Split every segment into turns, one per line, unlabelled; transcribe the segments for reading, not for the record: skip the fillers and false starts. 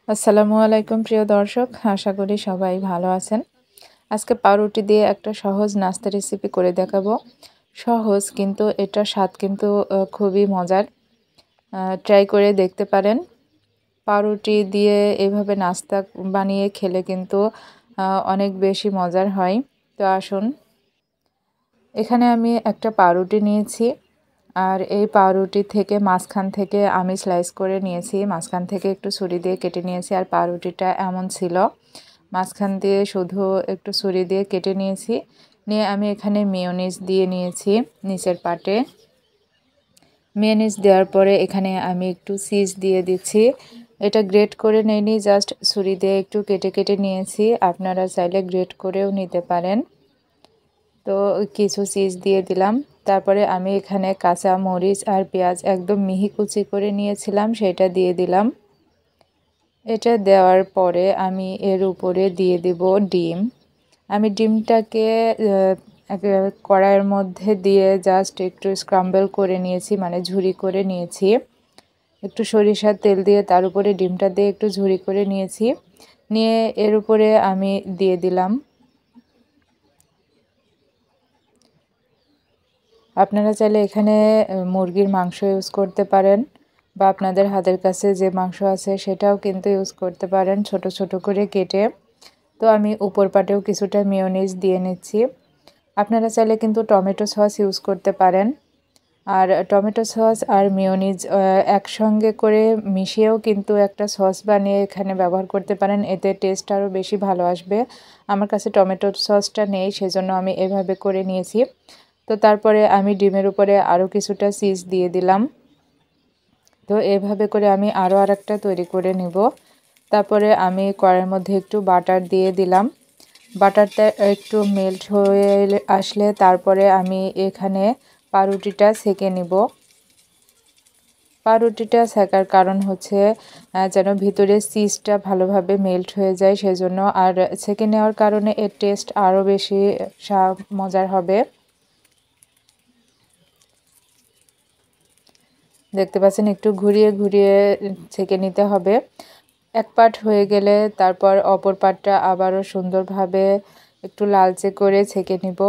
আসসালামু আলাইকুম প্রিয় দর্শক, আশা করি সবাই ভালো আছেন। আজকে পাউরুটি দিয়ে একটা সহজ নাস্তা রেসিপি করে দেখাবো। সহজ কিন্তু এটা স্বাদ কিন্তু খুবই মজার। ট্রাই করে দেখতে পারেন। পাউরুটি দিয়ে এভাবে নাস্তা বানিয়ে খেলে কিন্তু অনেক বেশি মজার হয়। তো আসুন, এখানে আমি একটা পাউরুটি নিয়েছি। আর এই পাউরুটি থেকে মাঝখান থেকে আমি স্লাইস করে নিয়েছি, মাঝখান থেকে একটু ছুরি দিয়ে কেটে নিয়েছি। আর পাউরুটিটা এমন ছিল, মাঝখান দিয়ে শুধু একটু ছুরি দিয়ে কেটে নিয়েছি। নিয়ে আমি এখানে মেয়োনিজ দিয়ে নিয়েছি নিচের পাটে। মেয়োনিজ দেওয়ার পরে এখানে আমি একটু চিজ দিয়ে দিচ্ছি। এটা গ্রেট করে নেইনি, জাস্ট ছুরি দিয়ে একটু কেটে কেটে নিয়েছি। আপনারা চাইলে গ্রেট করেও নিতে পারেন। তো কিছু চিজ দিয়ে দিলাম। তারপরে আমি এখানে কাঁচা মরিচ আর পেঁয়াজ একদম মিহি কুচি করে নিয়েছিলাম, সেটা দিয়ে দিলাম। এটা দেওয়ার পরে আমি এর উপরে দিয়ে দেব ডিম। আমি ডিমটাকে কড়াইয়ের মধ্যে দিয়ে জাস্ট একটু স্ক্রাম্বল করে নিয়েছি, মানে ঝুরি করে নিয়েছি। একটু সরিষার তেল দিয়ে তার উপরে ডিমটা দিয়ে একটু ঝুরি করে নিয়েছি। নিয়ে এর উপরে আমি দিয়ে দিলাম। আপনারা চাইলে এখানে মুরগির মাংস ইউজ করতে পারেন, বা আপনাদের হাতের কাছে যে মাংস আছে সেটাও কিন্তু ইউজ করতে পারেন ছোট ছোট করে কেটে। তো আমি উপর পাটেও কিছুটা মেয়োনিজ দিয়ে নিচ্ছি। আপনারা চাইলে কিন্তু টমেটো সস ইউজ করতে পারেন। আর টমেটো সস আর মেয়োনিজ একসঙ্গে করে মিশিয়েও কিন্তু একটা সস বানিয়ে এখানে ব্যবহার করতে পারেন, এতে টেস্ট আরও বেশি ভালো আসবে। আমার কাছে টমেটো সসটা নেই, সেজন্য আমি এভাবে করে নিয়েছি। তো তারপরে আমি ডিমের উপরে আরও কিছুটা চিজ দিয়ে দিলাম। তো এভাবে করে আমি আরও আরেকটা তৈরি করে নিব। তারপরে আমি কড়াইয়ের মধ্যে একটু বাটার দিয়ে দিলাম। বাটারটা একটু মেল্ট হয়ে আসলে তারপরে আমি এখানে পাউরুটিটা সেঁকে নিব। পাউরুটিটা সেঁকার কারণ হচ্ছে যেন ভিতরে চিজটা ভালোভাবে মেল্ট হয়ে যায়, সেজন্য। আর সেঁকে নেওয়ার কারণে এর টেস্ট আরও বেশি মজার হবে। দেখতে পাচ্ছেন, একটু ঘুরিয়ে ঘুরিয়ে ছেঁকে নিতে হবে। এক পাট হয়ে গেলে তারপর অপর পাটটা আবারও সুন্দরভাবে একটু লালচে করে ছেঁকে নিব।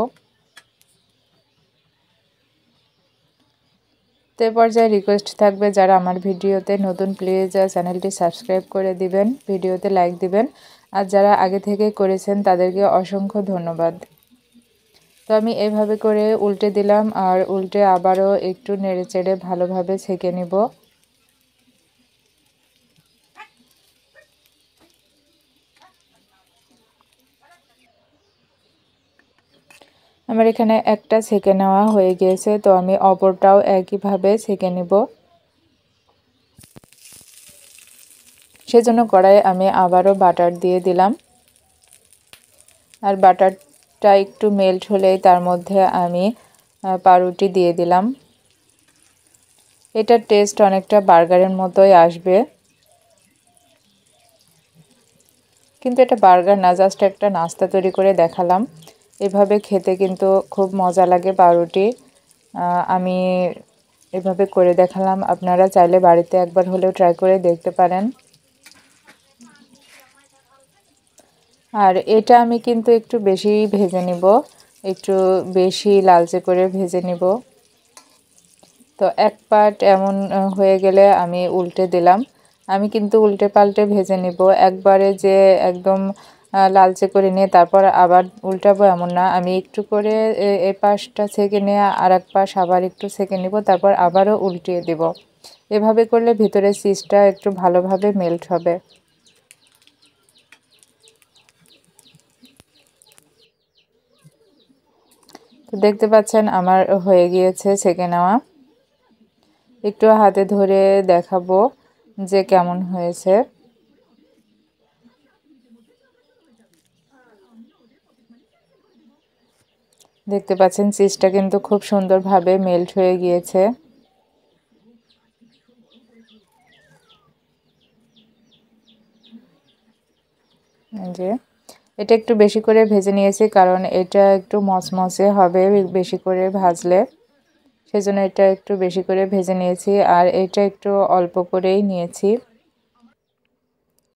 তো এই পর্যায়ে রিকোয়েস্ট থাকবে, যারা আমার ভিডিওতে নতুন প্লিজ চ্যানেলটি সাবস্ক্রাইব করে দিবেন, ভিডিওতে লাইক দিবেন। আর যারা আগে থেকে করেছেন তাদেরকে অসংখ্য ধন্যবাদ। তো আমি এভাবে করে উল্টে দিলাম, আর উল্টে আবারও একটু নেড়েচেড়ে ভালোভাবে ছেঁকে নিব। আমার এখানে একটা ছেঁকে নেওয়া হয়ে গিয়েছে, তো আমি অপরটাও একইভাবে ছেঁকে নিব। সেজন্য কড়াইয়ে আমি আবারও বাটার দিয়ে দিলাম। আর বাটারটা একটু মেল্ট হলেই তার মধ্যে আমি পাউরুটি দিয়ে দিলাম। এটার টেস্ট অনেকটা বার্গারের মতোই আসবে, কিন্তু এটা বার্গার না, জাস্ট একটা নাস্তা তৈরি করে দেখালাম। এভাবে খেতে কিন্তু খুব মজা লাগে পাউরুটি। আমি এভাবে করে দেখালাম, আপনারা চাইলে বাড়িতে একবার হলেও ট্রাই করে দেখতে পারেন। আর এটা আমি কিন্তু একটু বেশি ভেজে নিব, একটু বেশি লালচে করে ভেজে নিব। তো এক পাট এমন হয়ে গেলে আমি উল্টে দিলাম। আমি কিন্তু উল্টে পাল্টে ভেজে নিব, একবারে যে একদম লালচে করে নিয়ে তারপর আবার উল্টাবো এমন না। আমি একটু করে এই পাশটা ছেঁকে নিয়ে আর এক পাশ আবার একটু ছেঁকে নিব, তারপর আবারও উল্টিয়ে দেব। এভাবে করলে ভিতরে চিজটা একটু ভালোভাবে মেল্ট হবে। তো দেখতে পাচ্ছেন আমার হয়ে গিয়েছে ছেঁকে নেওয়া। একটু হাতে ধরে দেখাবো যে কেমন হয়েছে। দেখতে পাচ্ছেন চিজটা কিন্তু খুব সুন্দরভাবে মেল্ট হয়ে গিয়েছে। যে এটা একটু বেশি করে ভেজে নিয়েছি, কারণ এটা একটু মচমচে হবে বেশি করে ভাজলে, সেজন্য এটা একটু বেশি করে ভেজে নিয়েছি। আর এটা একটু অল্প করেই নিয়েছি।